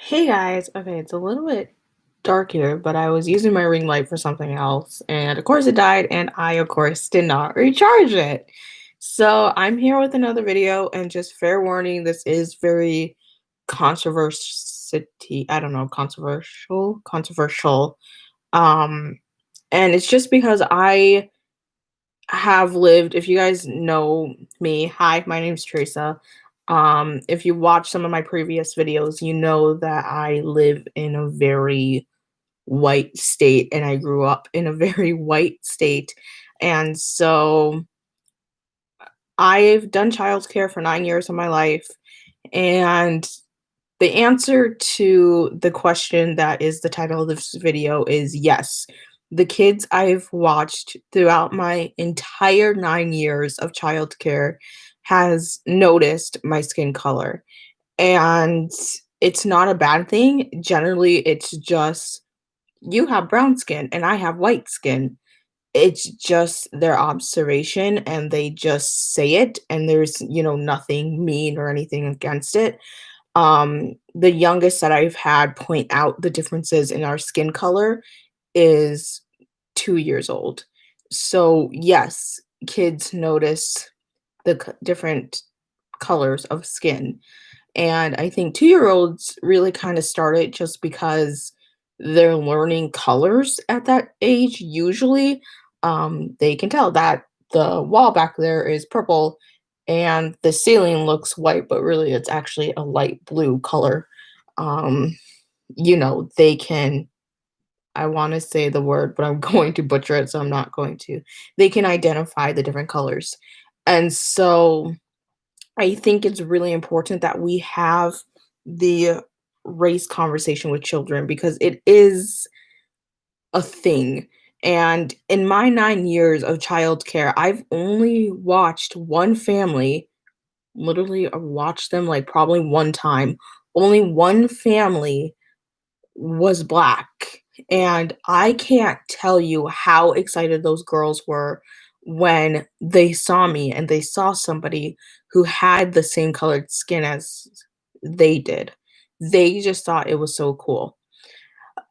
Hey guys, okay, it's a little bit dark here, but I was using my ring light for something else, and of course it died, and I, of course, did not recharge it. So I'm here with another video, and just fair warning, this is very controversial. I don't know, controversial. Um, and it's just because I have lived, if you guys know me, hi, my name's Teresa. If you watch some of my previous videos, you know that I live in a very white state and I grew up in a very white state. And so I've done childcare for 9 years of my life. And the answer to the question that is the title of this video is yes. The kids I've watched throughout my entire 9 years of childcare has noticed my skin color. And it's not a bad thing. Generally, it's just you have brown skin and I have white skin. It's just their observation and they just say it, and there's, nothing mean or anything against it. The youngest that I've had point out the differences in our skin color is 2 years old. So, yes, kids notice the different colors of skin. And I think 2-year-olds really kind of start it just because they're learning colors at that age. Usually, they can tell that the wall back there is purple and the ceiling looks white, but really it's actually a light blue color. Um, they can, I want to say the word, but I'm going to butcher it, so I'm not going to. They can identify the different colors. And so I think it's really important that we have the race conversation with children because it is a thing. And in my 9 years of childcare, I've only watched one family, literally watched them like probably one time. Only one family was black. And I can't tell you how excited those girls were when they saw me and they saw somebody who had the same colored skin as they did. They just thought it was so cool.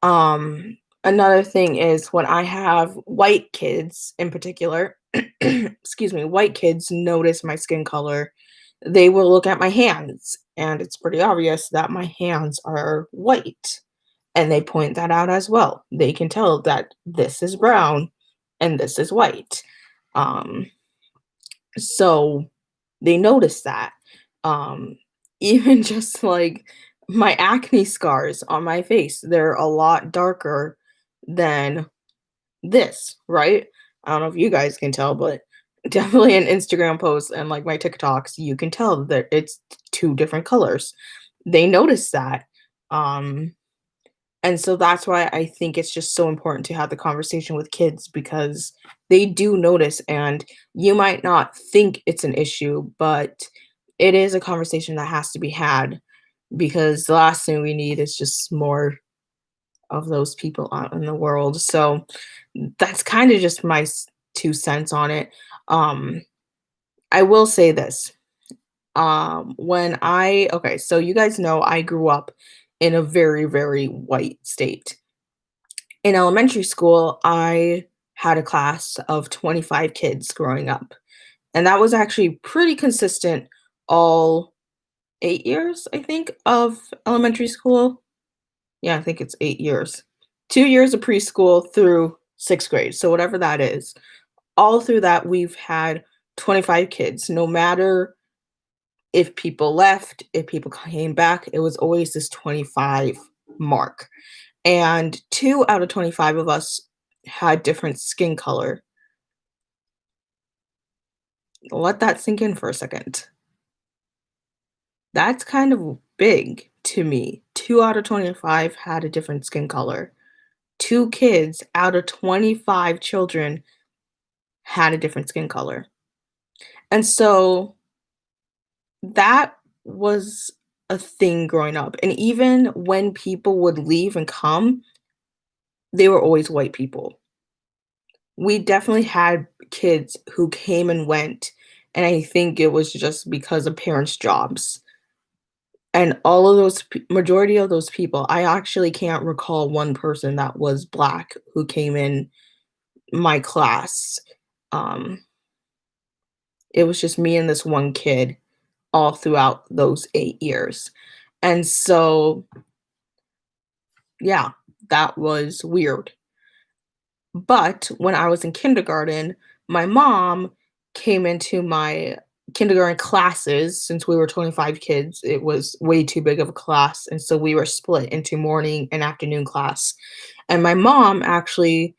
Another thing is when I have white kids in particular, excuse me, white kids notice my skin color, they will look at my hands, and it's pretty obvious that my hands are white, and they point that out as well. They can tell that this is brown and this is white. Um, so they notice that. Um, even just like my acne scars on my face, they're a lot darker than this, right? I don't know if you guys can tell, but definitely in Instagram posts and like my TikToks, you can tell that it's two different colors. They notice that. Um, and so that's why I think it's just so important to have the conversation with kids because they do notice, and you might not think it's an issue, but it is a conversation that has to be had because the last thing we need is just more of those people out in the world. So that's kind of just my 2 cents on it. Um, I will say this. Okay, so you guys know I grew up in a very, very white state. In elementary school, I had a class of 25 kids growing up, and that was actually pretty consistent all 8 years, I think, of elementary school. Yeah, I think it's 8 years. 2 years of preschool through 6th grade, so whatever that is. All through that, we've had 25 kids. No matter if people left, if people came back, it was always this 25 mark. And 2 out of 25 of us had different skin color. Let that sink in for a second. That's kind of big to me. 2 out of 25 had a different skin color. 2 kids out of 25 children had a different skin color. And so that was a thing growing up. And even when people would leave and come, they were always white people. We definitely had kids who came and went, and I think it was just because of parents' jobs. And all of those majority of those people, I actually can't recall one person that was Black who came in my class. Um, it was just me and this one kid all throughout those 8 years. And so, yeah, that was weird. But when I was in kindergarten, my mom came into my kindergarten classes. Since we were 25 kids, it was way too big of a class, and so we were split into morning and afternoon class. And my mom actually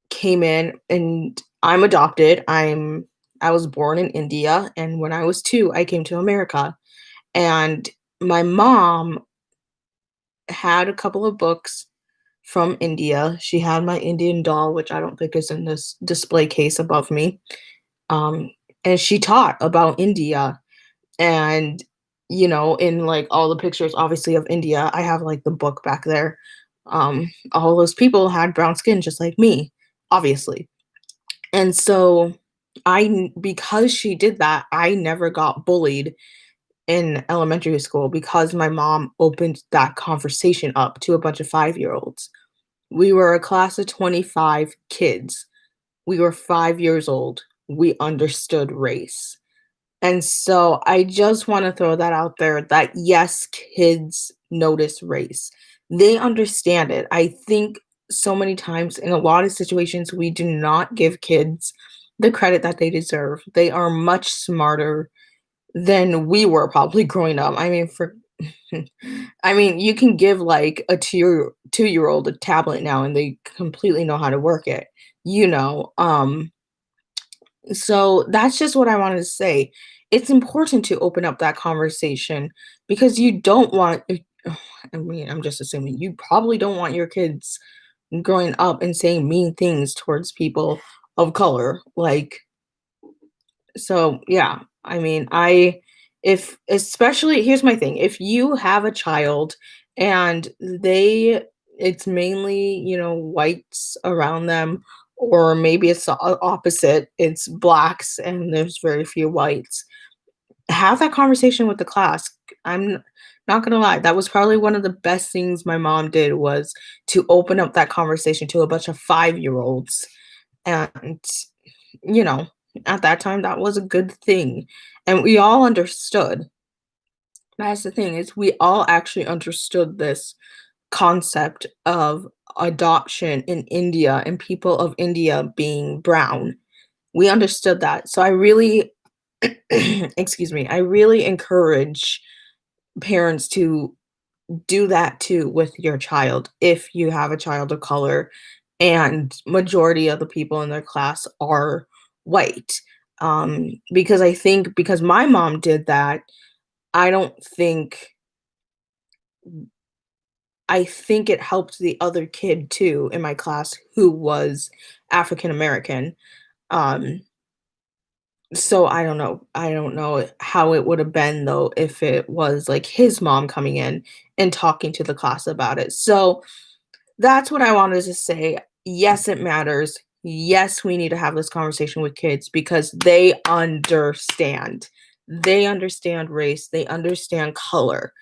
came in, and I'm adopted. I was born in India, and when I was 2, I came to America. And my mom had a couple of books from India. She had my Indian doll, which I don't think is in this display case above me. Um, and she taught about India. And, in like all the pictures, obviously, of India, I have like the book back there. All those people had brown skin just like me, obviously. And so because she did that, I never got bullied in elementary school because my mom opened that conversation up to a bunch of 5-year-olds. We were a class of 25 kids. We were 5 years old. We understood race. And so I just wanna throw that out there that, yes, kids notice race. They understand it. I think so many times in a lot of situations, we do not give kids the credit that they deserve. They are much smarter than we were probably growing up. You can give, like, a two-year-old a tablet now, and they completely know how to work it, you know? So that's just what I wanted to say. It's important to open up that conversation because you don't want I'm just assuming you probably don't want your kids growing up and saying mean things towards people of color. Like, so yeah, I if especially here's my thing. If you have a child and it's mainly, whites around them, or maybe it's the opposite, it's blacks and there's very few whites. Have that conversation with the class. Not gonna lie, that was probably one of the best things my mom did was to open up that conversation to a bunch of 5-year-olds. And you know, at that time, that was a good thing, and we all understood. That's the thing is we all actually understood this concept of adoption in India and people of India being brown. We understood that. So I really excuse me, I really encourage parents to do that too with your child if you have a child of color and majority of the people in their class are white. Because I think because my mom did that, I don't think I think it helped the other kid too in my class who was African American. Um, so I don't know. I don't know how it would have been though if it was like his mom coming in and talking to the class about it. So that's what I wanted to say. Yes, it matters. Yes, we need to have this conversation with kids because they understand. They understand race, they understand color.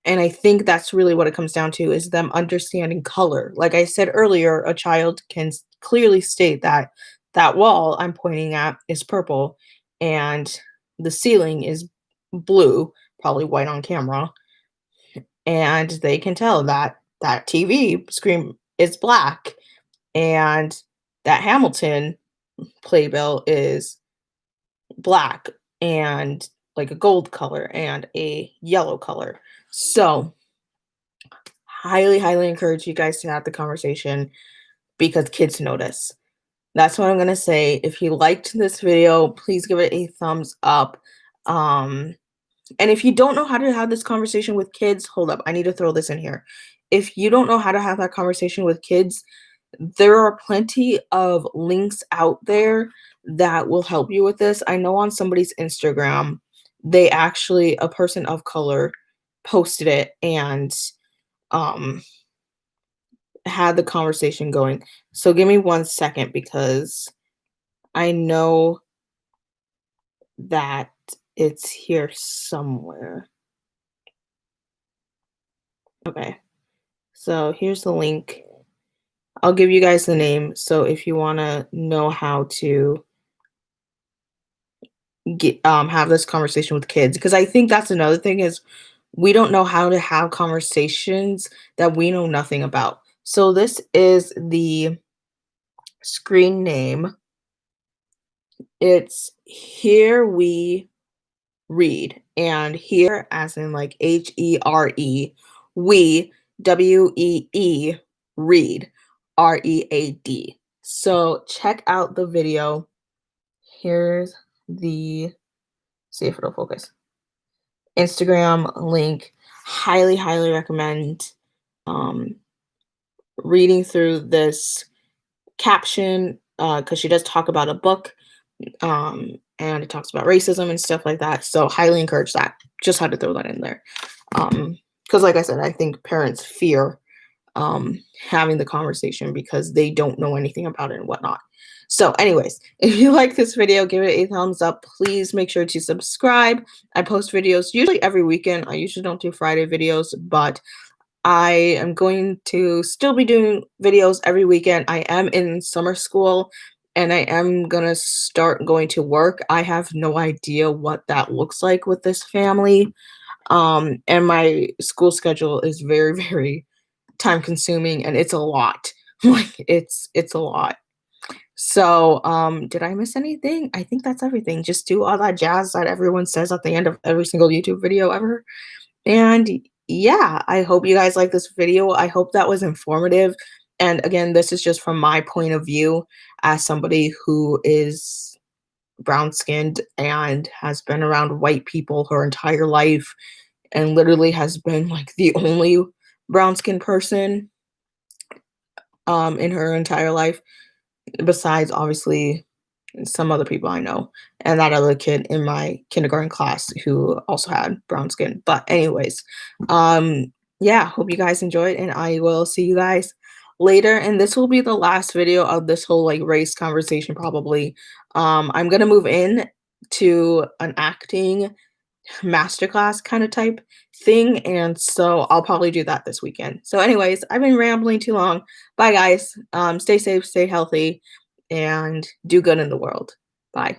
And I think that's really what it comes down to is them understanding color. Like I said earlier, a child can clearly state that that wall I'm pointing at is purple and the ceiling is blue, probably white on camera, and they can tell that that TV screen is black and that Hamilton playbill is black and like a gold color and a yellow color. So, highly, highly encourage you guys to have the conversation because kids notice. That's what I'm gonna say. If you liked this video, please give it a thumbs up. Um, and if you don't know how to have this conversation with kids, hold up, I need to throw this in here. If you don't know how to have that conversation with kids, there are plenty of links out there that will help you with this. I know on somebody's Instagram, a person of color posted it and um had the conversation going. So give me 1 second because I know that it's here somewhere. Okay, so here's the link. I'll give you guys the name, so if you wanna know how to have this conversation with kids, because I think that's another thing is we don't know how to have conversations that we know nothing about. So this is the screen name. It's Here We Read, and here as in like HERE, we, WEE, read, READ. So check out the video. Here's the, see if it'll focus. Instagram link. Highly, highly recommend um, reading through this caption because she does talk about a book, and it talks about racism and stuff like that. So highly encourage that. Just had to throw that in there. Because like I said, I think parents fear having the conversation because they don't know anything about it and whatnot. So, anyways, if you like this video, give it a thumbs up. Please make sure to subscribe. I post videos usually every weekend. I usually don't do Friday videos, but I am going to still be doing videos every weekend. I am in summer school and I am going to start going to work. I have no idea what that looks like with this family. And my school schedule is very, very time consuming and it's a lot. Like it's a lot. So, did I miss anything? I think that's everything. Just do all that jazz that everyone says at the end of every single YouTube video ever. And yeah, I hope you guys like this video. I hope that was informative. And again, this is just from my point of view as somebody who is brown skinned and has been around white people her entire life and literally has been like the only brown skinned person in her entire life, besides obviously some other people I know, and that other kid in my kindergarten class who also had brown skin. But anyways, yeah, hope you guys enjoyed, and I will see you guys later. And this will be the last video of this whole like race conversation, probably. I'm gonna move in to an acting masterclass kind of type thing, and so I'll probably do that this weekend. So, anyways, I've been rambling too long. Bye, guys. Stay safe, stay healthy, and do good in the world. Bye.